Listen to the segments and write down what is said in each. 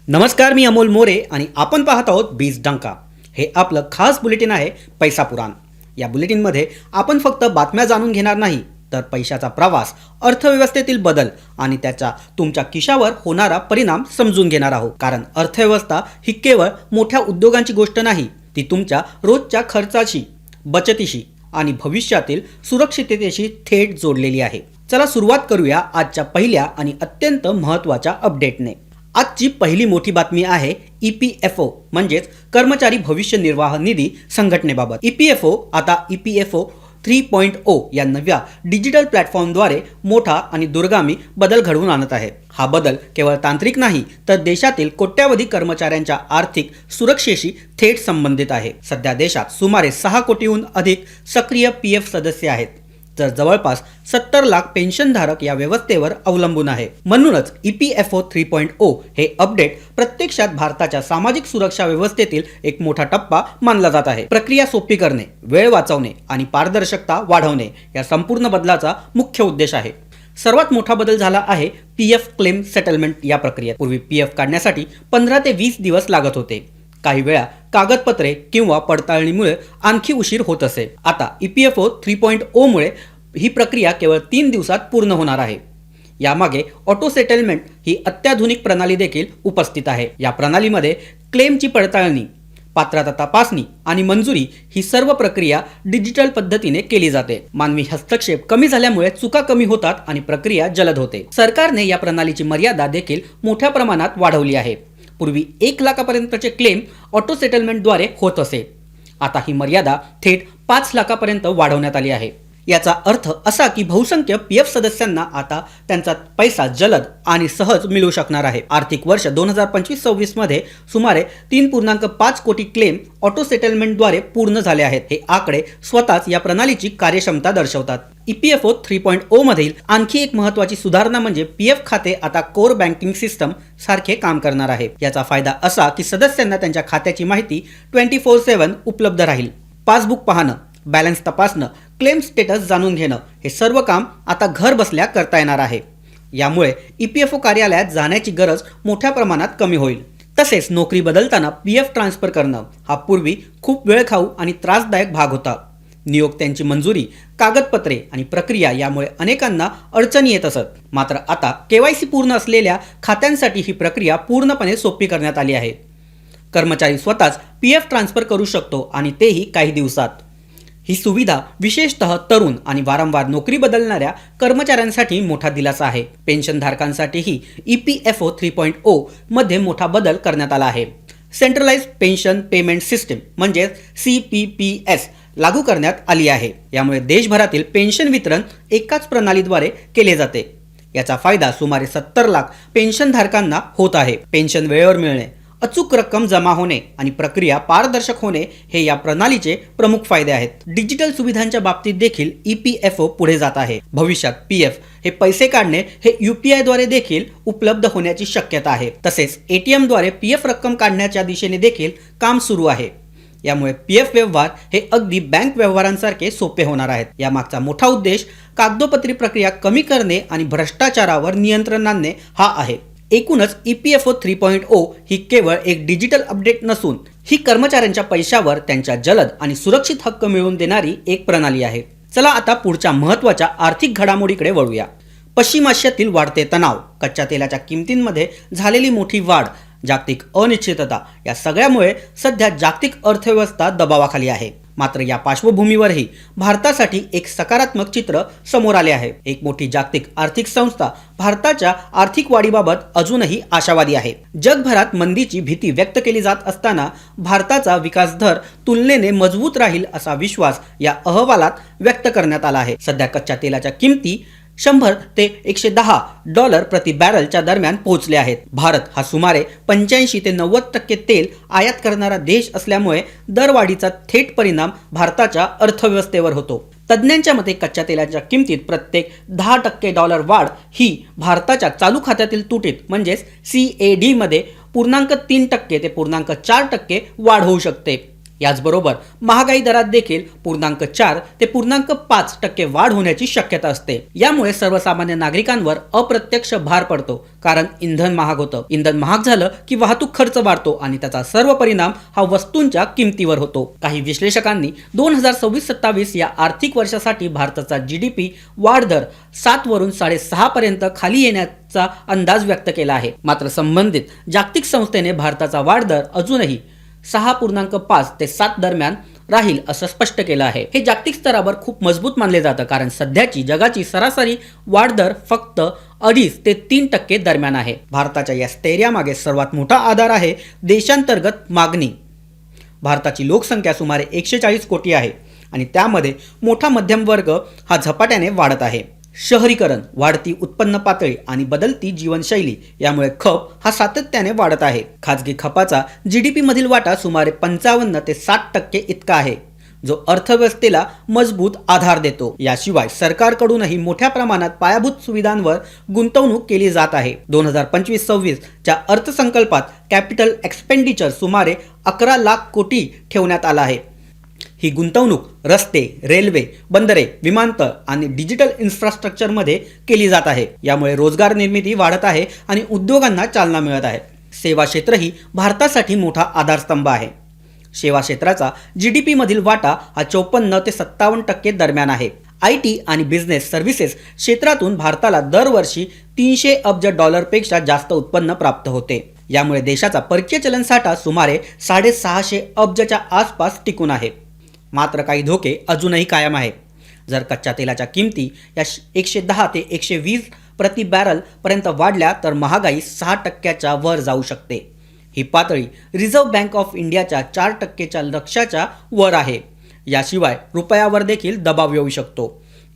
नमस्कार, मी अमोल मोरे आणि आपण पाहत आहोत बीज डंका. हे आपलं खास बुलेटिन आहे पैसा पुराण. या बुलेटिनमध्ये आपण फक्त बातम्या जाणून घेणार नाही, तर पैशाचा प्रवास, अर्थव्यवस्थेतील बदल आणि त्याचा तुमच्या खिशावर होणारा परिणाम समजून घेणार आहोत. कारण अर्थव्यवस्था ही केवळ मोठ्या उद्योगांची गोष्ट नाही, ती तुमच्या रोजच्या खर्चाशी, बचतीशी आणि भविष्यातील सुरक्षिततेशी थेट जोडलेली आहे. चला सुरुवात करूया आजच्या पहिल्या आणि अत्यंत महत्त्वाच्या अपडेटने. आजची पहिली मोठी बातमी आहे EPFO म्हणजेच कर्मचारी भविष्य निर्वाह निधी संघटनेबाबत. EPFO आता EPFO 3.0 या नव्या डिजिटल प्लॅटफॉर्मद्वारे मोठा आणि दूरगामी बदल घडवून आणत आहे. हा बदल केवळ तांत्रिक नाही, तर देशातील कोट्यावधी कर्मचाऱ्यांच्या आर्थिक सुरक्षेशी थेट संबंधित आहे. सध्या देशात सुमारे 6 कोटीहून अधिक सक्रिय PF सदस्य आहेत, तर जवळपास 70 लाख पेन्शनधारक या व्यवस्थेवर अवलंबून आहे. म्हणूनच EPFO 3.0 हे अपडेट प्रत्यक्षात भारताच्या सामाजिक सुरक्षा व्यवस्थेतील एक मोठा टप्पा मानला जात आहे. प्रक्रिया सोपी करणे, वेळ वाचवणे आणि पारदर्शकता वाढवणे या संपूर्ण बदलाचा मुख्य उद्देश आहे. सर्वात मोठा बदल झाला आहे PF क्लेम सेटलमेंट या प्रक्रियेत. पूर्वी PF काढण्यासाठी 15 ते 20 दिवस लागत होते. काही वेळा कागदपत्रे किंवा पडताळणीमुळे आणखी उशीर होत असे. आता EPFO 3.0 मुळे ही प्रक्रिया केवळ 3 दिवसात पूर्ण होणार आहे. यामागे ऑटो सेटलमेंट ही अत्याधुनिक प्रणाली देखील उपस्थित आहे. या प्रणालीमध्ये क्लेमची पडताळणी, पात्रता तपासणी आणि मंजुरी ही सर्व प्रक्रिया डिजिटल पद्धतीने केली जाते. मानवी हस्तक्षेप कमी झाल्यामुळे चुका कमी होतात आणि प्रक्रिया जलद होते. सरकारने या प्रणालीची मर्यादा देखील मोठ्या प्रमाणात वाढवली आहे. पूर्वी 1 लाखापर्यंतचे क्लेम ऑटो सेटलमेंटद्वारे होत असे. आता ही मर्यादा थेट 5 लाखापर्यंत वाढवण्यात आली आहे. याचा अर्थ असा की बहुसंख्य PF सदस्यांना आता त्यांचा पैसा जलद आणि सहज मिळू शकणार आहे. आर्थिक वर्ष 2025-26 मध्ये सुमारे 3.5 कोटी क्लेम ऑटो सेटलमेंटद्वारे पूर्ण झाले आहेत. हे आकडे स्वतःच या प्रणालीची कार्यक्षमता दर्शवतात. EPFO 3.0 मधील आणखी एक महत्त्वाची सुधारणा म्हणजे PF खाते आता कोर बँकिंग सिस्टम सारखे काम करणार आहे. याचा फायदा असा की सदस्यांना त्यांच्या खात्याची माहिती 24/7 उपलब्ध राहील. पासबुक पाहणं, बॅलन्स तपासणं, क्लेम स्टेटस जाणून घेणं हे सर्व काम आता घर बसल्या करता येणार आहे. यामुळे EPFO कार्यालयात जाण्याची गरज मोठ्या प्रमाणात कमी होईल. तसेच नोकरी बदलताना PF ट्रान्सफर करणं हा पूर्वी खूप वेळखाऊ आणि त्रासदायक भाग होता. नियोक्त्यांची मंजुरी, कागदपत्रे आणि प्रक्रिया यामुळे अनेकांना अडचणी येत असत. मात्र आता KYC पूर्ण असलेल्या खात्यांसाठी ही प्रक्रिया पूर्णपणे सोपी करण्यात आली आहे. कर्मचारी स्वतःच PF ट्रान्सफर करू शकतो आणि तेही काही दिवसात. ही सुविधा विशेषतः तरुण आणि वारंवार नोकरी बदलणाऱ्या कर्मचाऱ्यांसाठी मोठा दिलासा आहे. पेन्शनधारकांसाठीही EPFO 3.0 मध्ये मोठा बदल करण्यात आला आहे. सेंट्रलाइज्ड पेन्शन पेमेंट सिस्टीम म्हणजेच CPPS लागू करण्यात आली आहे. यामुळे देशभरातील पेन्शन वितरण एकाच प्रणालीद्वारे केले जाते. याचा फायदा सुमारे 70 लाख पेन्शनधारकांना होत आहे. पेन्शन वेळेवर मिळणे, अचूक रक्कम जमा होणे आणि प्रक्रिया पारदर्शक होणे हे या प्रणालीचे प्रमुख फायदे आहेत. डिजिटल सुविधांच्या बाबतीत देखील EPFO पुढे जात आहे. भविष्यात PF हे पैसे काढणे हे UPI द्वारे देखील उपलब्ध होण्याची शक्यता आहे. तसेच ATM द्वारे PF रक्कम काढण्याच्या दिशेने देखील काम सुरू आहे. यामुळे PF व्यवहार हे अगदी बँक व्यवहारांसारखे सोपे होणार आहेत. यामागचा मोठा उद्देश कागदोपत्री प्रक्रिया कमी करणे आणि भ्रष्टाचारावर नियंत्रण आणणे हा आहे. एकूणच EPFO 3.0 ही केवळ एक डिजिटल अपडेट नसून ही कर्मचाऱ्यांच्या पैशावर त्यांच्या जलद आणि सुरक्षित हक्क मिळवून देणारी एक प्रणाली आहे. चला आता पुढच्या महत्त्वाच्या आर्थिक घडामोडीकडे वळूया. पश्चिम आशियातील वाढते तणाव, कच्च्या तेलाच्या किमतींमध्ये झालेली मोठी वाढ, जागतिक अनिश्चितता या सगळ्यामुळे सध्या जागतिक अर्थव्यवस्था दबावाखाली आहे. मात्र या पार्श्वभूमीवरही भारतासाठी एक सकारात्मक चित्र समोर आले आहे. एक मोठी जागतिक आर्थिक संस्था भारताच्या आर्थिक वाढीबाबत अजूनही आशावादी आहे. जगभरात मंदीची भीती व्यक्त केली जात असताना भारताचा विकास दर तुलनेने मजबूत राहील असा विश्वास या अहवालात व्यक्त करण्यात आला आहे. सध्या कच्च्या तेलाच्या किमती $100 ते $110 प्रति बॅरलच्या दरम्यान पोहोचले आहेत. भारत हा सुमारे 85 ते 90% तेल आयात करणारा देश असल्यामुळे दरवाढीचा थेट परिणाम भारताच्या अर्थव्यवस्थेवर होतो. तज्ज्ञांच्या मते कच्च्या तेलाच्या किमतीत प्रत्येक $10 वाढ ही भारताच्या चालू खात्यातील तुटीत म्हणजेच CAD मध्ये 0.3% ते 0.4% वाढ होऊ शकते. याचबरोबर महागाई दरात देखील 4 ते 5% वाढ होण्याची शक्यता असते। यामुळे सर्वसामान्य नागरिकांवर अप्रत्यक्ष भार पडतो, कारण इंधन महाग होतं। इंधन महाग झालं की वाहतूक खर्च वाढतो आणि त्याचा सर्व परिणाम हा वस्तूंच्या किमतीवर होतो। काही विश्लेषकांनी 2026-27 या आर्थिक वर्षासाठी भारताचा GDP वाढ दर 7 वरून 6.5 पर्यंत खाली येण्याचा अंदाज व्यक्त केला आहे। मात्र संबंधित जागतिक संस्थेने भारताचा वाढ दर अजूनही 6.5 ते 7 दरम्यान राहील असं स्पष्ट केलं आहे। हे जागतिक स्तरावर खूप मजबूत मानले जातं, कारण सध्याची जगाची सरासरी वाढ दर फक्त 2.5 ते 3% दरम्यान आहे। भारताच्या या स्थैर्यामागे सर्वात मोठा आधार आहे देशांतर्गत मागणी। भारताची लोकसंख्या सुमारे 140 कोटी आहे आणि त्यामध्ये मोठा मध्यम वर्ग हा झपाट्याने वाढत आहे। शहरीकरण, वाढती उत्पन्न पातळी आणि बदलती जीवनशैली यामुळे खप हा सातत्याने वाढत आहे। खाजगी खपाचा GDP मधील वाटा सुमारे 55 ते 60% इतका आहे, जो अर्थव्यवस्थेला मजबूत आधार देतो। याशिवाय सरकारकडूनही मोठ्या प्रमाणात पायाभूत सुविधांवर गुंतवणूक केली जात आहे। 2025-26 च्या अर्थसंकल्पात कॅपिटल एक्सपेंडिचर सुमारे 11 लाख कोटी ठेवण्यात आला आहे। ही गुंतवणूक रस्ते, रेल्वे, बंदरे, विमानतळ आणि डिजिटल इन्फ्रास्ट्रक्चरमध्ये केली जात आहे। यामुळे रोजगार निर्मिती वाढत आहे आणि उद्योगांना चालना मिळत आहे। सेवा क्षेत्रही भारतासाठी मोठा आधारस्तंभ आहे। सेवा क्षेत्राचा GDP मधील वाटा हा 54 ते 57% दरम्यान आहे। IT आणि बिझनेस सर्व्हिसेस क्षेत्रातून भारताला दरवर्षी $300 अब्ज पेक्षा जास्त उत्पन्न प्राप्त होते। यामुळे देशाचा परकीय चलन साठा सुमारे 650 अब्जच्या आसपास टिकून आहे। मात्र काही धोके अजूनही कायम आहे। जर कच्च्या तेलाच्या किमती या 110 ते 120 प्रति बॅरल पर्यंत वाढल्या तर महागाई 6% वर जाऊ शकते। ही पातळी रिझर्व्ह बँक ऑफ इंडियाच्या 4% लक्ष्याच्या वर आहे। याशिवाय रुपयावर देखील दबाव येऊ शकतो।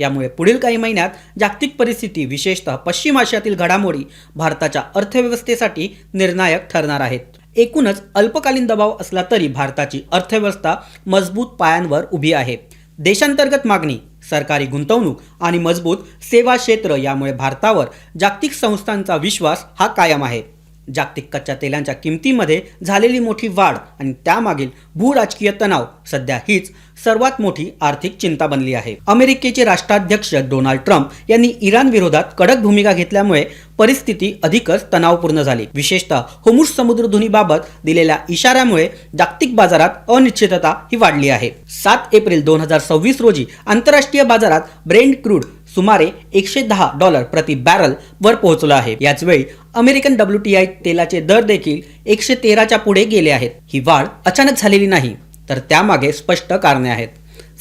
यामुळे पुढील काही महिन्यात जागतिक परिस्थिती, विशेषतः पश्चिम आशियातील घडामोडी भारताच्या अर्थव्यवस्थेसाठी निर्णायक ठरणार आहेत। एकूणच अल्पकालीन दबाव असला तरी भारताची अर्थव्यवस्था मजबूत पायांवर उभी आहे। देशांतर्गत मागणी, सरकारी गुंतवणूक आणि मजबूत सेवा क्षेत्र यामुळे भारतावर जागतिक संस्थांचा विश्वास हा कायम आहे। जागतिक कच्च्या तेलांच्या किमतीमध्ये झालेली मोठी वाढ आणि त्यामागील भूराजकीय तणाव सध्या हीच सर्वात मोठी आर्थिक चिंता बनली आहे। अमेरिकेचे राष्ट्राध्यक्ष डोनाल्ड ट्रम्प यांनी इराण विरोधात कडक भूमिका घेतल्यामुळे परिस्थिती अधिकच तणावपूर्ण झाली। विशेषतः होर्मुझ समुद्रधुनीबाबत दिलेल्या इशाऱ्यामुळे जागतिक बाजारात अनिश्चितता ही वाढली आहे। 7 एप्रिल 2026 रोजी आंतरराष्ट्रीय बाजारात ब्रेंट क्रूड सुमारे $110 प्रति बॅरल वर पोहोचला आहे। याच वेळी अमेरिकन WTI तेलाचे दर देखील 113च्या पुढे गेले आहेत। ही वाढ अचानक झालेली नाही, तर त्यामागे स्पष्ट कारणे आहेत।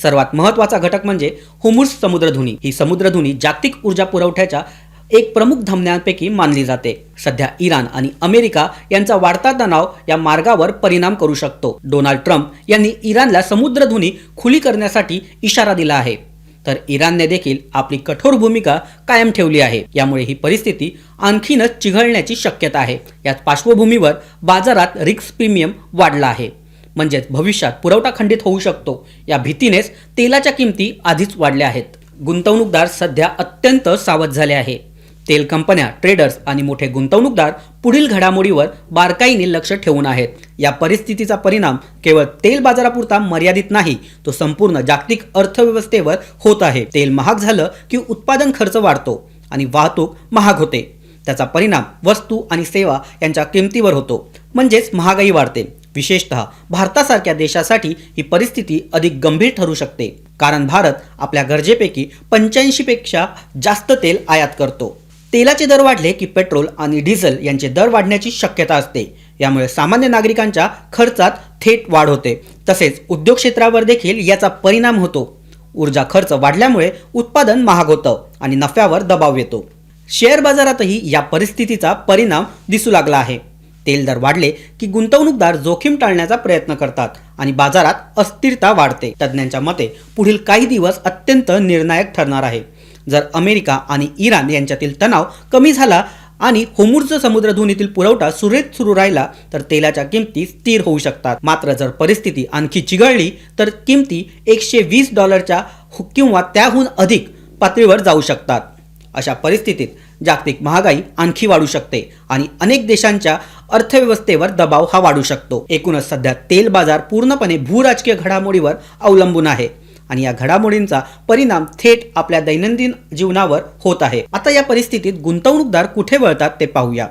सर्वात महत्त्वाचा घटक म्हणजे होर्मुझ समुद्रधुनी। ही समुद्रधुनी जागतिक ऊर्जा पुरवठ्याच्या एक प्रमुख धमन्यांपैकी मानली जाते। सध्या इराण आणि अमेरिका यांचा वाढता तणाव या मार्गावर परिणाम करू शकतो। डोनाल्ड ट्रम्प यांनी इराणला समुद्रधुनी खुली करण्यासाठी इशारा दिला आहे, तर इराणने देखील आपली कठोर भूमिका कायम ठेवली आहे। यामुळे ही परिस्थिती आणखीनच चिघळण्याची शक्यता आहे। याच पार्श्वभूमीवर बाजारात रिस्क प्रीमियम वाढला आहे, म्हणजेच भविष्यात पुरवठा खंडित होऊ शकतो या भीतीनेच तेलाच्या किमती आधीच वाढल्या आहेत। गुंतवणूकदार सध्या अत्यंत सावध झाले आहे। तेल कंपन्या, ट्रेडर्स आणि मोठे गुंतवणूकदार पुढील घडामोडीवर बारकाईने लक्ष ठेवून आहेत। या परिस्थितीचा परिणाम केवळ तेल बाजारापुरता मर्यादित नाही, तो संपूर्ण जागतिक अर्थव्यवस्थेवर होत आहे। तेल महाग झालं की उत्पादन खर्च वाढतो आणि वाहतूक महाग होते। त्याचा परिणाम वस्तू आणि सेवा यांच्या किमतीवर होतो, म्हणजेच महागाई वाढते। विशेषतः भारतासारख्या देशासाठी ही परिस्थिती अधिक गंभीर ठरू शकते, कारण भारत आपल्या गरजेपैकी 85 पेक्षा जास्त तेल आयात करतो। तेलाचे दर वाढले की पेट्रोल आणि डिझेल यांचे दर वाढण्याची शक्यता असते। यामुळे सामान्य नागरिकांच्या खर्चात थेट वाढ होते, तसेच उद्योग क्षेत्रावर देखील याचा परिणाम होतो। ऊर्जा खर्च वाढल्यामुळे उत्पादन महाग होतं आणि नफ्यावर दबाव येतो। शेअर बाजारातही या परिस्थितीचा परिणाम दिसू लागला आहे। तेल दर वाढले की गुंतवणूकदार जोखीम टाळण्याचा प्रयत्न करतात आणि बाजारात अस्थिरता वाढते। तज्ज्ञांच्या मते पुढील काही दिवस अत्यंत निर्णायक ठरणार आहे। जर अमेरिका आणि इराण यांच्यातील तणाव कमी झाला आणि होर्मुझ समुद्रधुनीतील पुरवठा सुरळीत सुरू राहिला तर तेलाच्या किमती स्थिर होऊ शकतात। मात्र जर परिस्थिती आणखी चिघळली तर किमती $120 किंवा त्याहून अधिक पातळीवर जाऊ शकतात। अशा परिस्थितीत जागतिक महागाई आणखी वाढू शकते आणि अनेक देशांच्या अर्थव्यवस्थेवर दबाव हा वाढू शकतो. एकूणच सध्या तेल बाजार पूर्णपणे भूराजकीय घडामोडीवर अवलंबून आहे आणि या घडामोडींचा परिणाम थेट आपल्या दैनंदिन जीवनावर होत आहे. आता या परिस्थितीत गुंतवणूकदार कुठे वळतात ते पाहूया.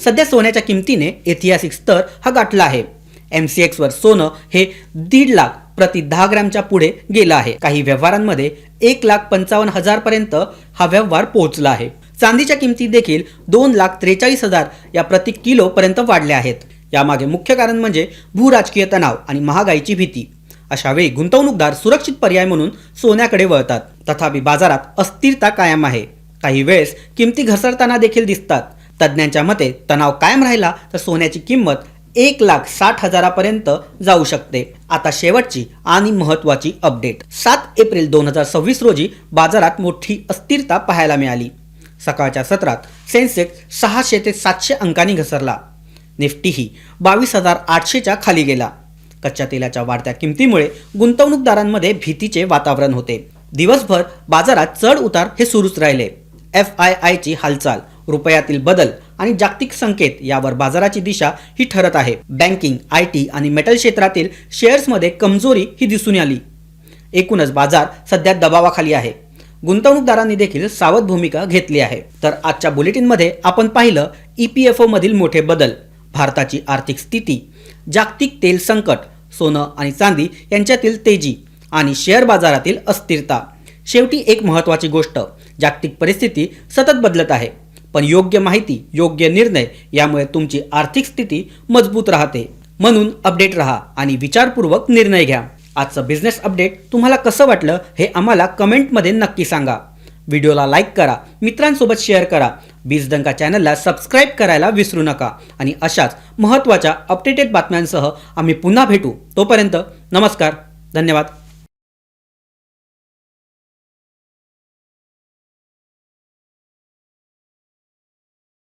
सध्या सोन्याच्या किमतीने ऐतिहासिक स्तर हा गाठला आहे. MCX वर सोनं हे 1.5 लाख प्रति 10 ग्रॅमच्या पुढे गेलं आहे. काही व्यवहारांमध्ये 1,55,000 पर्यंत हा व्यवहार पोहोचला आहे. चांदीच्या किमती देखील 2,43,000 या प्रति किलो पर्यंत वाढल्या आहेत. यामागे मुख्य कारण म्हणजे भूराजकीय तणाव आणि महागाईची भीती. अशा वेळी गुंतवणूकदार सुरक्षित पर्याय म्हणून सोन्याकडे वळतात. तथापि बाजारात अस्थिरता कायम आहे. काही वेळेस किमती घसरताना देखील दिसतात. तज्ज्ञांच्या मते तणाव कायम राहिला तर सोन्याची किंमत 1,60,000 पर्यंत जाऊ शकते. आता शेवटची आणि महत्त्वाची अपडेट. 7 एप्रिल 2026 रोजी बाजारात मोठी अस्थिरता पाहायला मिळाली. सकाळच्या सत्रात सेन्सेक्स 600 ते 700 अंकांनी घसरला. निफ्टीही 22,800च्या खाली गेला. कच्च्या तेलाच्या वाढत्या किमतीमुळे गुंतवणूकदारांमध्ये भीतीचे वातावरण होते. दिवसभर बाजारात चढ उतार हे सुरूच राहिले. FIIची हालचाल, रुपयातील बदल आणि जागतिक संकेत यावर बाजाराची दिशा ही ठरत आहे. बँकिंग, IT आणि मेटल क्षेत्रातील शेअर्समध्ये कमजोरी ही दिसून आली. एकूणच बाजार सध्या दबावाखाली आहे. गुंतवणूकदारांनी देखील सावध भूमिका घेतली आहे. तर आजच्या बुलेटिनमध्ये आपण पाहिलं EPFO मधील मोठे बदल, भारताची आर्थिक स्थिती, जागतिक तेल संकट, सोनं आणि चांदी यांच्यातील तेजी आणि शेअर बाजारातील अस्थिरता. शेवटी एक महत्त्वाची गोष्ट, जागतिक परिस्थिती सतत बदलत आहे, पण योग्य माहिती, योग्य निर्णय यामुळे तुमची आर्थिक स्थिती मजबूत राहते. म्हणून अपडेट रहा आणि विचारपूर्वक निर्णय घ्या. आजचं बिझनेस अपडेट तुम्हाला कसं वाटलं हे आम्हाला कमेंटमध्ये नक्की सांगा. व्हिडिओला लाईक करा, मित्रांसोबत शेअर करा. बीजडंका चॅनलला सबस्क्राईब करायला विसरू नका आणि अशाच महत्त्वाच्या अपडेटेड बातम्यांसह आम्ही पुन्हा भेटू. तोपर्यंत नमस्कार, धन्यवाद.